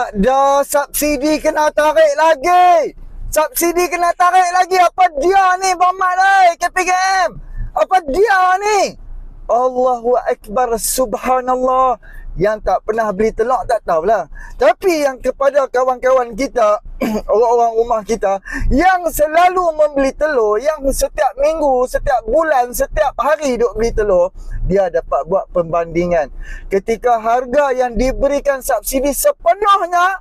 Tak ada subsidi kena tarik lagi. Subsidi kena tarik lagi. Apa dia ni Bang Mat ni KPKM? Apa dia ni? Allahu Akbar, subhanallah. Yang tak pernah beli telur tak tahulah. Tapi yang kepada kawan-kawan kita, orang-orang rumah kita yang selalu membeli telur, yang setiap minggu, setiap bulan, setiap hari duk beli telur, dia dapat buat pembandingan. Ketika harga yang diberikan subsidi sepenuhnya,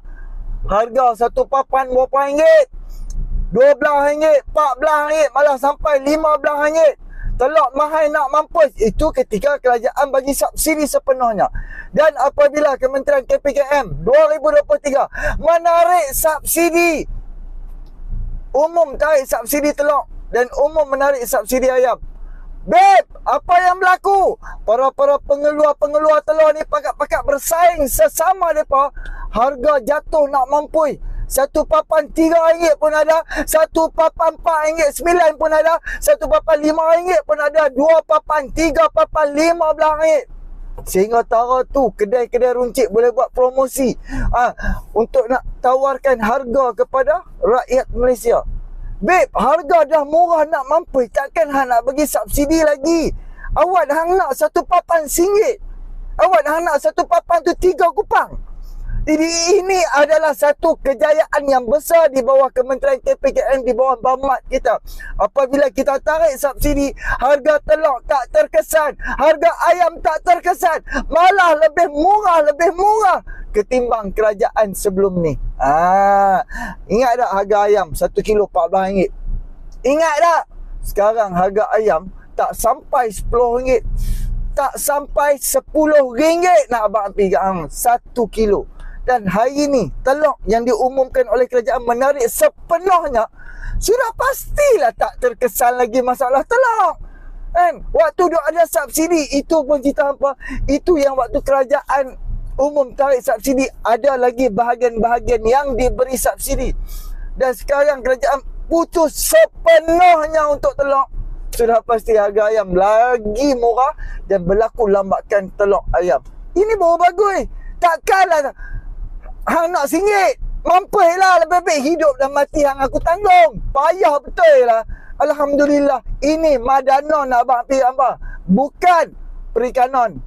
harga satu papan berapa ringgit? RM12, RM14, malah sampai RM15. Telur mahal nak mampus. Itu ketika kerajaan bagi subsidi sepenuhnya. Dan apabila Kementerian KPKM 2023 menarik subsidi, umum tarik subsidi telur dan umum menarik subsidi ayam, Beb, apa yang berlaku? Para pengeluar-pengeluar telur ni pakat-pakat bersaing sesama mereka. Harga jatuh nak mampus. Satu papan RM3 pun ada, satu papan RM4.9 pun ada, satu papan RM5 pun ada, dua papan, tiga papan RM15. Sehingga tara tu kedai-kedai runcit boleh buat promosi untuk nak tawarkan harga kepada rakyat Malaysia. Beb, harga dah murah nak mampu, takkan hang nak bagi subsidi lagi? Awak hang nak satu papan RM1. Awak hang nak satu papan tu 3 kupang. Jadi ini adalah satu kejayaan yang besar di bawah Kementerian KPKM, di bawah Bang Mat kita. Apabila kita tarik subsidi, harga telur tak terkesan, harga ayam tak terkesan, malah lebih murah ketimbang kerajaan sebelum ni. Ingat tak harga ayam 1 kilo RM14? Ingat tak? Sekarang harga ayam tak sampai RM10. Tak sampai RM10 nak abang pergi kat 1 kilo. Dan hari ni telur yang diumumkan oleh kerajaan menarik sepenuhnya, sudah pastilah tak terkesan lagi masalah telur. Kan? Waktu duk ada subsidi, itu pun cerita apa? Itu yang waktu kerajaan umum tarik subsidi, ada lagi bahagian-bahagian yang diberi subsidi. Dan sekarang kerajaan putus sepenuhnya untuk telur, sudah pasti harga ayam lagi murah dan berlaku lambakan telur ayam. Ini baru bagus. Takkanlah hang nak RM1, mampuslah, lebih baik hidup dan mati hang aku tanggung. Payah betul lah. Alhamdulillah, ini Madanon abang pergi apa? Bukan perikanan.